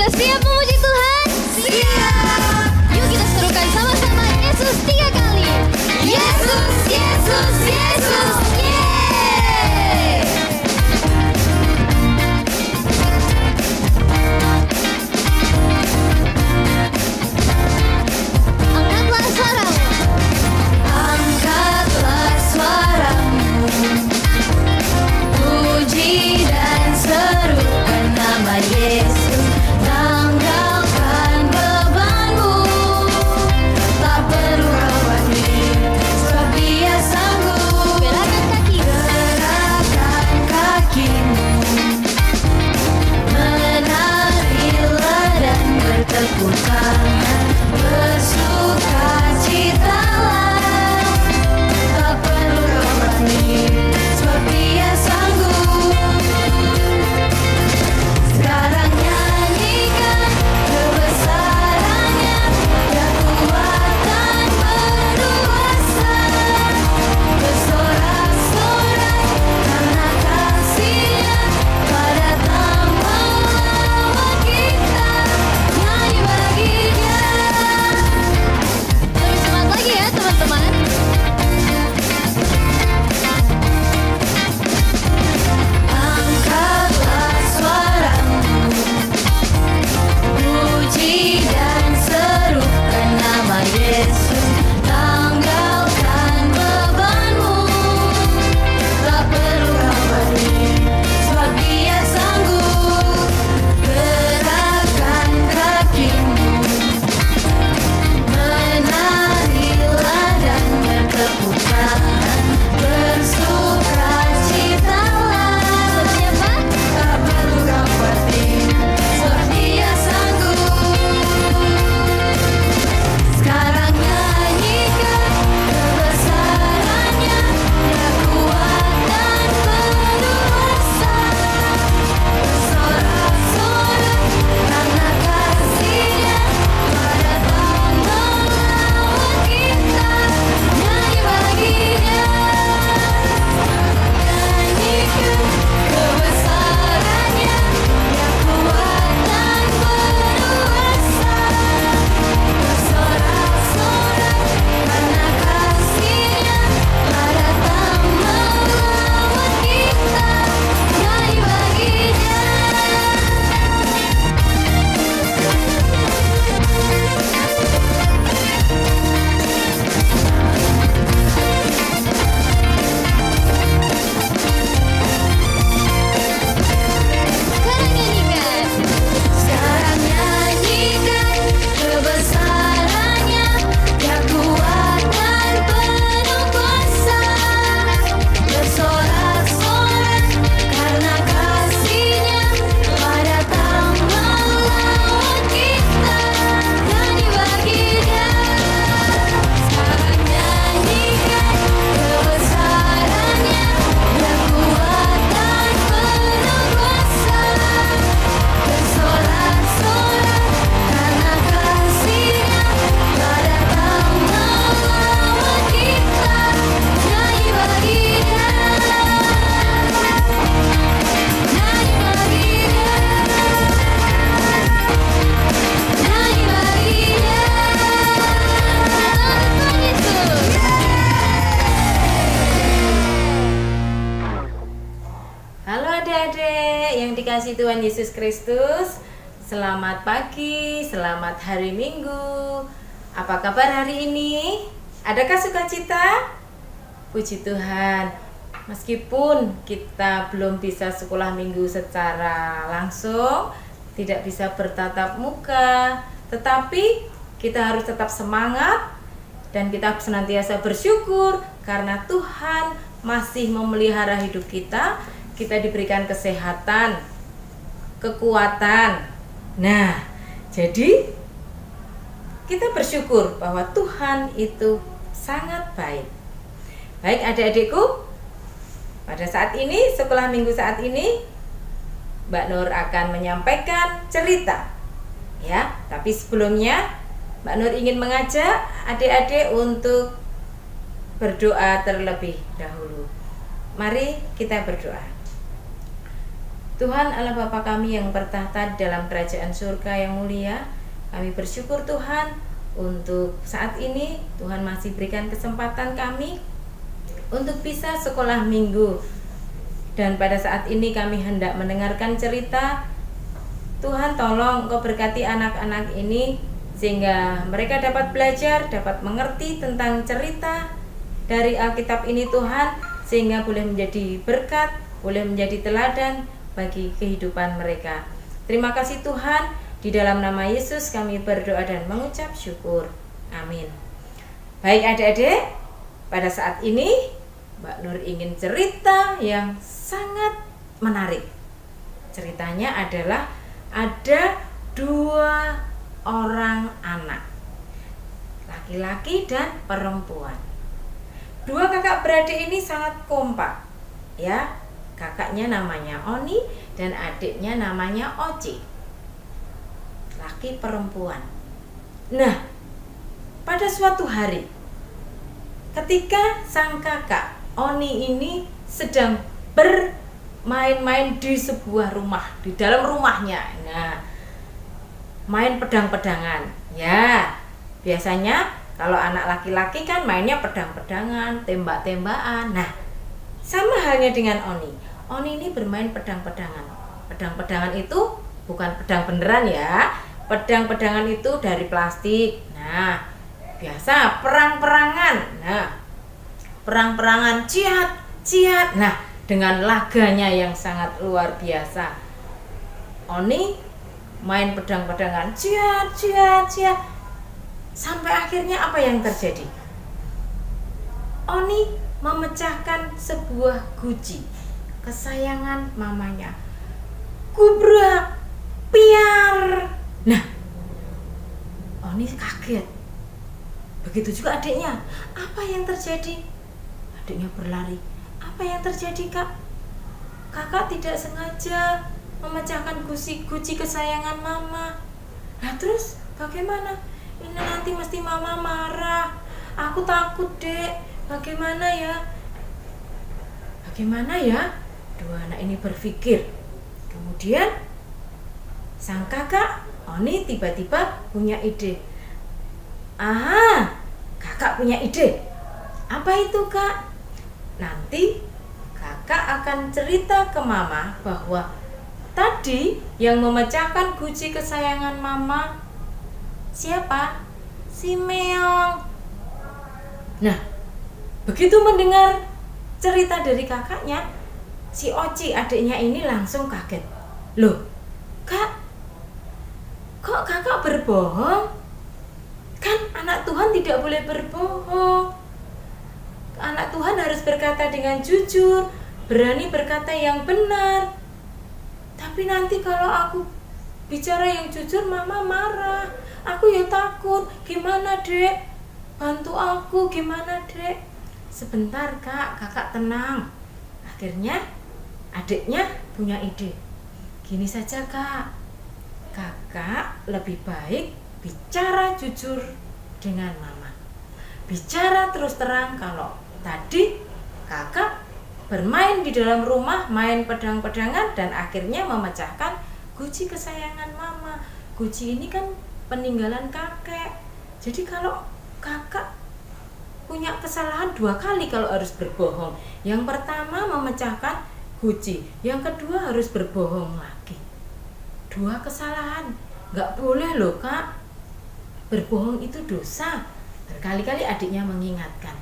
Sudah siap memuji Tuhan? Siap! Yuk kita serukan sama-sama Yesus 3 kali. Yesus, Yesus, Yesus, yeay! Angkatlah suaramu. Angkatlah suaramu. Puji dan serukan nama Yesus. Tanggalkan bebanmu. Tak perlu khawatir, sebab Dia sanggup. Gerakan kaki. Gerakan kakimu. Menarilah dan bertepuk tangan. Bersukacitalah. Tak perlu khawatir, sebab Dia sanggup. Sekarang nyanyikan kebesarannya, Dia kuat dan berkuasa. Bersorak-sorai karena kasih-Nya telah datang melawan kita. Nyanyi bagi Dia. Lebih semangat lagi ya teman-teman. Angkatlah suaramu. Puji dan serukan nama Yesus. Tanggalkan bebanmu. Tak perlu khawatir, sebab Dia sanggup. Gerakan kakimu. Menarilah dan bertepuk tangan. Bersukacitalah. Siapa? Tak perlu khawatir, sebab Dia sanggup. Sekarang nyanyikan kebesarannya, Dia kuat dan berkuasa. Bersorak-sorai karena kasih-Nya telah datang melawan kita. Nyanyi bagi Dia. Nyanyikan kebesarannya, Dia kuat dan berkuasa. Bersorak-sorai karena kasih-Nya telah datang melawan kita. Nyanyi bagi Dia. Sekarang nyanyikan kebesarannya, Dia kuat dan penuh kuasa. Bersorak-sorai karena kasih-Nya telah datang melawan kita. Nyanyi bagi Dia. Sekarang nyanyikan kebesarannya, Dia kuat dan penuh kuasa. Bersorak-sorai karena kasih-Nya telah datang melawan kita. Nyanyi bagi Dia. Nyanyi bagi Dia. Nyanyi bagi Dia. Tuhan Yesus. Halo adik-adik yang dikasihi Tuhan Yesus Kristus. Selamat pagi, selamat hari Minggu. Apa kabar hari ini? Adakah sukacita? Puji Tuhan. Meskipun kita belum bisa sekolah minggu secara langsung, tidak bisa bertatap muka, tetapi kita harus tetap semangat dan kita senantiasa bersyukur karena Tuhan masih memelihara hidup kita. Kita diberikan kesehatan, kekuatan. Nah, jadi kita bersyukur bahwa Tuhan itu sangat baik. Baik adik-adikku, pada saat ini, sekolah minggu saat ini, Mbak Nur akan menyampaikan cerita. Ya, tapi sebelumnya Mbak Nur ingin mengajak adik-adik untuk berdoa terlebih dahulu. Mari kita berdoa. Tuhan Allah Bapa kami yang bertahta dalam kerajaan surga yang mulia, kami bersyukur Tuhan untuk saat ini Tuhan masih berikan kesempatan kami untuk bisa sekolah minggu. Dan pada saat ini kami hendak mendengarkan cerita. Tuhan tolong Engkau berkati anak-anak ini sehingga mereka dapat belajar, dapat mengerti tentang cerita dari Alkitab ini Tuhan, sehingga boleh menjadi berkat, boleh menjadi teladan bagi kehidupan mereka. Terima kasih Tuhan, di dalam nama Yesus kami berdoa dan mengucap syukur. Amin. Baik adik-adik, pada saat ini Mbak Nur ingin cerita yang sangat menarik. Ceritanya adalah ada 2 orang anak, laki-laki dan perempuan. 2 kakak beradik ini sangat kompak, ya. Kakaknya namanya Oni dan adiknya namanya Oci. Laki perempuan. Nah, pada suatu hari ketika sang kakak Oni ini sedang bermain-main di sebuah rumah, di dalam rumahnya. Nah, main pedang-pedangan. Ya, biasanya kalau anak laki-laki kan mainnya pedang-pedangan, tembak-tembakan. Nah, sama halnya dengan Oni. Oni ini bermain pedang-pedangan. Pedang-pedangan itu bukan pedang beneran ya. Pedang-pedangan itu dari plastik. Nah, biasa perang-perangan. Nah, perang-perangan ciat. Nah, dengan laganya yang sangat luar biasa. Oni main pedang-pedangan ciat. Sampai akhirnya apa yang terjadi? Oni memecahkan sebuah guci kesayangan mamanya. Gubrak, piar. Nah, Oni kaget. Begitu juga adiknya. Apa yang terjadi? Adiknya berlari. Apa yang terjadi, Kak? Kakak tidak sengaja memecahkan guci kesayangan mama. Nah, terus bagaimana? Ini nanti mesti mama marah. Aku takut, Dek. Bagaimana ya? 2 anak ini berpikir. Kemudian sang kakak Oni tiba-tiba punya ide. Kakak punya ide. Apa itu, Kak? Nanti kakak akan cerita ke mama bahwa tadi yang memecahkan guci kesayangan mama siapa? Si Meong. Nah, begitu mendengar cerita dari kakaknya, si Oci adiknya ini langsung kaget. Loh, Kak, kok kakak berbohong? Kan anak Tuhan tidak boleh berbohong. Anak Tuhan harus berkata dengan jujur, berani berkata yang benar. Tapi nanti kalau aku bicara yang jujur, mama marah. Aku ya takut. Gimana, Dek? Bantu aku, gimana, Dek? Sebentar, Kak, kakak tenang. Akhirnya adiknya punya ide. Gini saja, Kak, kakak lebih baik bicara jujur dengan mama. Bicara terus terang kalau tadi kakak bermain di dalam rumah, main pedang-pedangan dan akhirnya memecahkan guci kesayangan mama. Guci ini kan peninggalan kakek. Jadi kalau kakak punya kesalahan 2 kali kalau harus berbohong. Yang pertama memecahkan guci, yang kedua harus berbohong lagi. 2 kesalahan. Gak boleh loh, Kak. Berbohong itu dosa. Berkali-kali adiknya mengingatkan.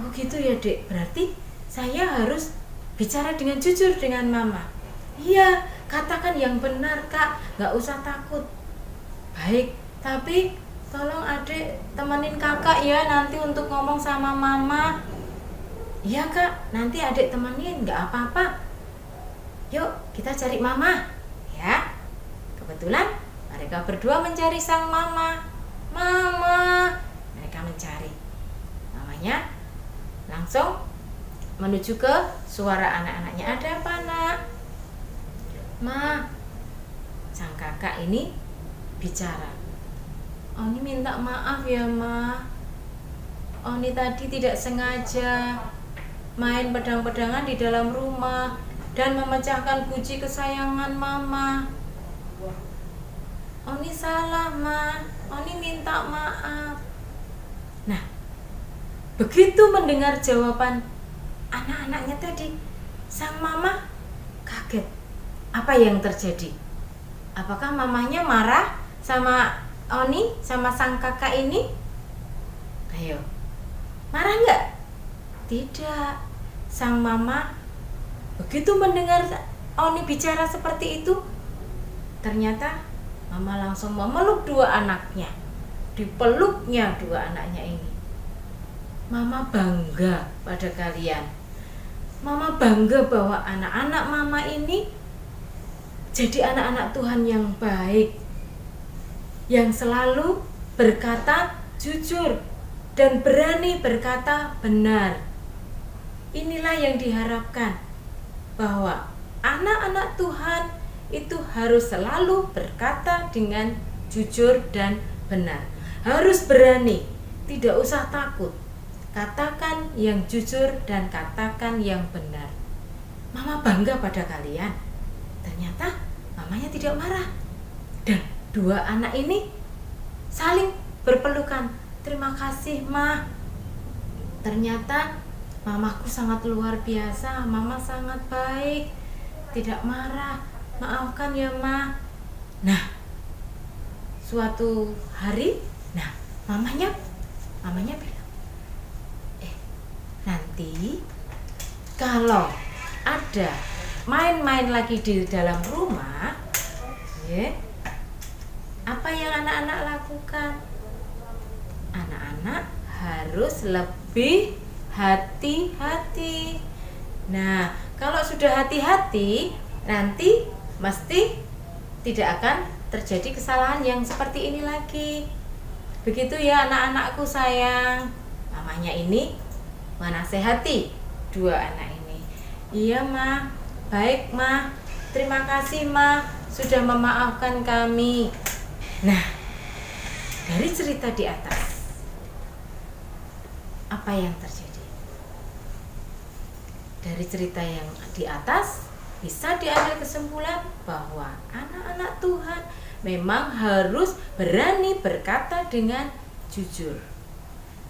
Oh gitu ya, Dek. Berarti saya harus bicara dengan jujur dengan mama. Iya, katakan yang benar, Kak. Gak usah takut. Baik, tapi tolong adik temenin kakak ya nanti untuk ngomong sama mama. Iya, Kak, nanti adik temenin, gak apa-apa. Yuk, kita cari mama. Ya, kebetulan mereka berdua mencari sang mama. Mama, mereka mencari. Mamanya langsung menuju ke suara anak-anaknya. Ada apa, Nak? Ma, sang kakak ini bicara. Oni minta maaf ya, Ma. Oni tadi tidak sengaja main pedang-pedangan di dalam rumah. dan memecahkan guci kesayangan mama. Oni salah, Ma. Oni minta maaf. Nah, begitu mendengar jawaban anak-anaknya tadi, sang mama kaget. Apa yang terjadi? Apakah mamanya marah sama Oni, sama sang kakak ini? Ayo, marah nggak? Tidak. Sang mama begitu mendengar Oni bicara seperti itu, ternyata mama langsung memeluk dua anaknya. Dipeluknya dua anaknya ini. Mama bangga pada kalian. Mama bangga bahwa anak-anak mama ini jadi anak-anak Tuhan yang baik, yang selalu berkata jujur dan berani berkata benar. Inilah yang diharapkan, bahwa anak-anak Tuhan itu harus selalu berkata dengan jujur dan benar. Harus berani, tidak usah takut. Katakan yang jujur dan katakan yang benar. Mama bangga pada kalian. Ternyata mamanya tidak marah. Dan dua anak ini saling berpelukan. Terima kasih, Ma. Ternyata mamaku sangat luar biasa. Mama sangat baik, tidak marah. Maafkan ya, Ma. Nah, suatu hari, mamanya bilang, nanti kalau ada main-main lagi di dalam rumah, apa yang anak-anak lakukan? Anak-anak harus lebih hati-hati. Nah, kalau sudah hati-hati, nanti mesti tidak akan terjadi kesalahan yang seperti ini lagi. Begitu ya anak-anakku sayang. Mamanya ini menasehati dua anak ini. Iya, Ma. Baik, Ma. Terima kasih, Ma, sudah memaafkan kami. Nah, dari cerita di atas, apa yang terjadi? Dari cerita yang di atas bisa diambil kesimpulan bahwa anak-anak Tuhan memang harus berani berkata dengan jujur.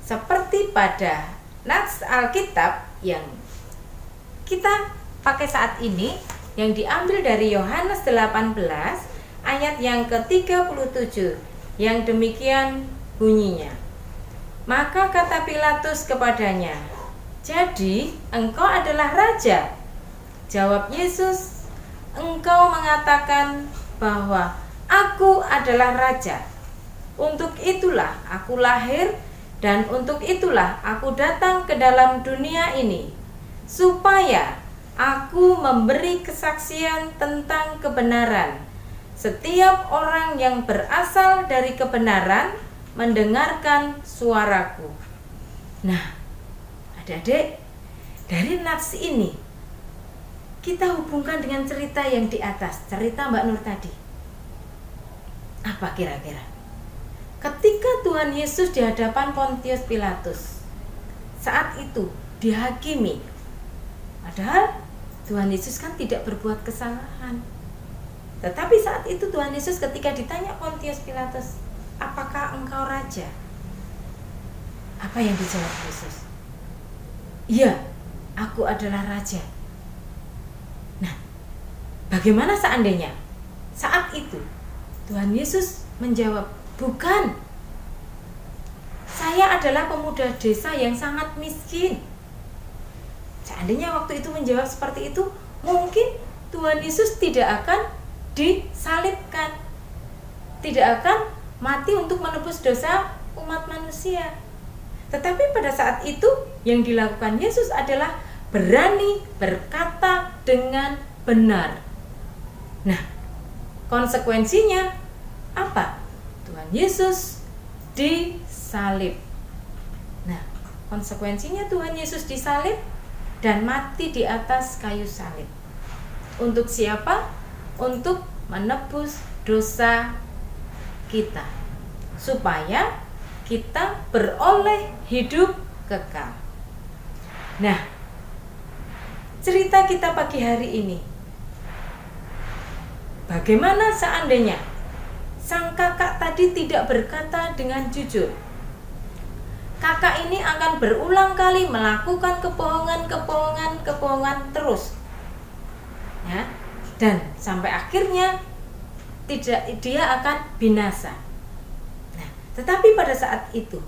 Seperti pada nats Alkitab yang kita pakai saat ini, yang diambil dari Yohanes 18 ayat yang ke-37, yang demikian bunyinya. Maka kata Pilatus kepadanya, "Jadi engkau adalah raja?" Jawab Yesus, "Engkau mengatakan bahwa aku adalah raja. Untuk itulah aku lahir dan untuk itulah aku datang ke dalam dunia ini, supaya aku memberi kesaksian tentang kebenaran. Setiap orang yang berasal dari kebenaran mendengarkan suaraku." Nah, adik-adik, dari nats ini kita hubungkan dengan cerita yang di atas, cerita Mbak Nur tadi. Apa kira-kira? Ketika Tuhan Yesus di hadapan Pontius Pilatus, saat itu dihakimi. Padahal Tuhan Yesus kan tidak berbuat kesalahan. Tetapi saat itu Tuhan Yesus ketika ditanya Pontius Pilatus, "Apakah engkau raja?" Apa yang dijawab Yesus? "Iya, aku adalah raja." Nah, bagaimana seandainya saat itu Tuhan Yesus menjawab, "Bukan, saya adalah pemuda desa yang sangat miskin." Seandainya waktu itu menjawab seperti itu, mungkin Tuhan Yesus tidak akan disalibkan, tidak akan mati untuk menebus dosa umat manusia. Tetapi pada saat itu yang dilakukan Yesus adalah berani berkata dengan benar. Nah, konsekuensinya apa? Tuhan Yesus disalib. Nah, konsekuensinya Tuhan Yesus disalib dan mati di atas kayu salib. Untuk siapa? Untuk menebus dosa kita, supaya kita beroleh hidup kekal. Nah, cerita kita pagi hari ini. Bagaimana seandainya sang kakak tadi tidak berkata dengan jujur? Kakak ini akan berulang kali melakukan kebohongan terus, ya, dan sampai akhirnya dia akan binasa. Nah, tetapi pada saat itu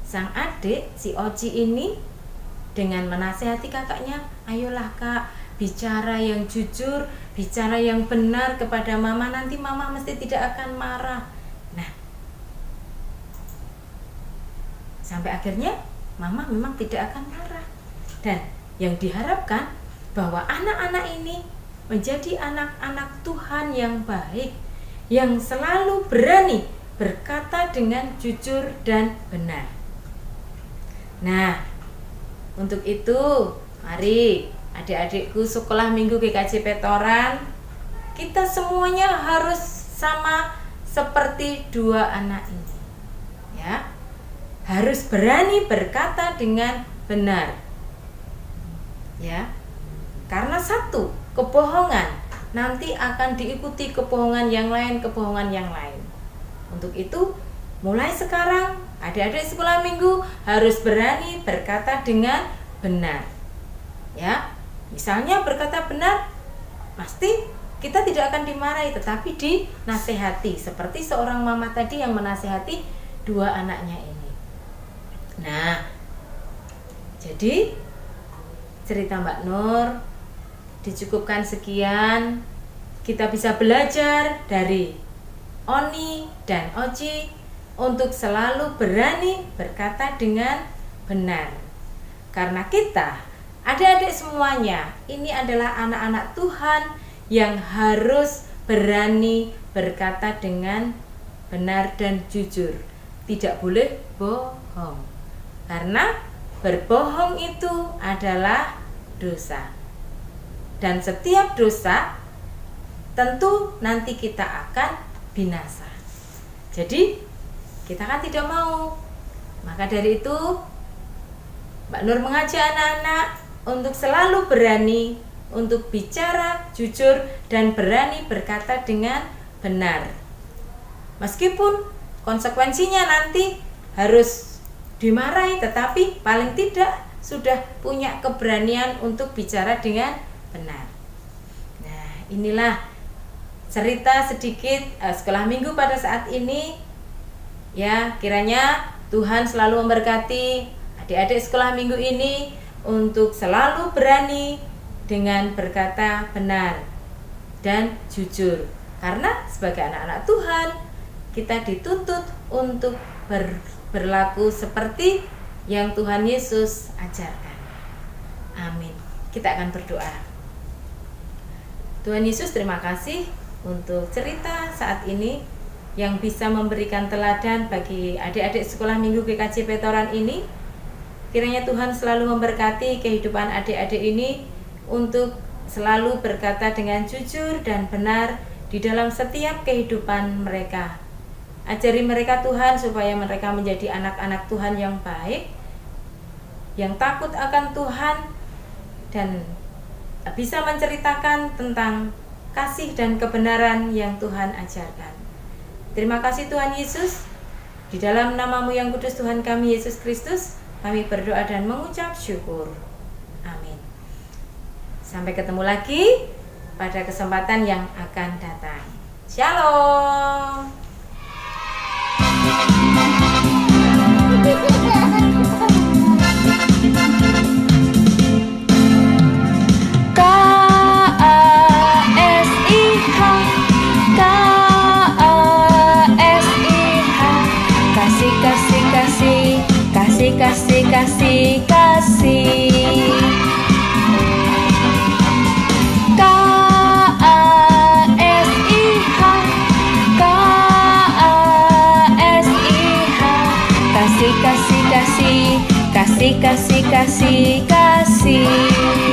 sang adik si Oji ini dengan menasihati kakaknya, ayolah kak, bicara yang jujur, bicara yang benar kepada mama, nanti mama mesti tidak akan marah. Nah, sampai akhirnya mama memang tidak akan marah. Dan yang diharapkan bahwa anak-anak ini menjadi anak-anak Tuhan yang baik, yang selalu berani berkata dengan jujur dan benar. Nah, untuk itu mari adik-adikku sekolah minggu GKJ Petoran, kita semuanya harus sama seperti dua anak ini, ya, harus berani berkata dengan benar, ya, karena satu kebohongan nanti akan diikuti kebohongan yang lain. Untuk itu mulai sekarang adik-adik sekolah minggu harus berani berkata dengan benar, ya. Misalnya berkata benar, pasti kita tidak akan dimarahi, tetapi dinasehati, seperti seorang mama tadi yang menasehati dua anaknya ini. Nah, jadi cerita Mbak Nur dicukupkan sekian. Kita bisa belajar dari Oni dan Oji untuk selalu berani berkata dengan benar. Karena kita, adik-adik semuanya, ini adalah anak-anak Tuhan yang harus berani berkata dengan benar dan jujur. Tidak boleh bohong. Karena berbohong itu adalah dosa. Dan setiap dosa tentu nanti kita akan binasa. Jadi kita kan tidak mau. Maka dari itu Mbak Nur mengajak anak-anak untuk selalu berani untuk bicara jujur dan berani berkata dengan benar. Meskipun konsekuensinya nanti harus dimarahi, tetapi paling tidak sudah punya keberanian untuk bicara dengan benar. Nah, inilah cerita sedikit sekolah minggu pada saat ini. Ya, kiranya Tuhan selalu memberkati adik-adik sekolah minggu ini untuk selalu berani dengan berkata benar dan jujur. Karena sebagai anak-anak Tuhan, kita dituntut untuk berlaku seperti yang Tuhan Yesus ajarkan. Amin. Kita akan berdoa. Tuhan Yesus, terima kasih untuk cerita saat ini yang bisa memberikan teladan bagi adik-adik sekolah minggu GKJ Petoran ini. Kiranya Tuhan selalu memberkati kehidupan adik-adik ini untuk selalu berkata dengan jujur dan benar di dalam setiap kehidupan mereka. Ajari mereka Tuhan supaya mereka menjadi anak-anak Tuhan yang baik, yang takut akan Tuhan, dan bisa menceritakan tentang kasih dan kebenaran yang Tuhan ajarkan. Terima kasih Tuhan Yesus. Di dalam nama-Mu yang kudus Tuhan kami Yesus Kristus, kami berdoa dan mengucap syukur. Amin. Sampai ketemu lagi pada kesempatan yang akan datang. Shalom. Kasih kasih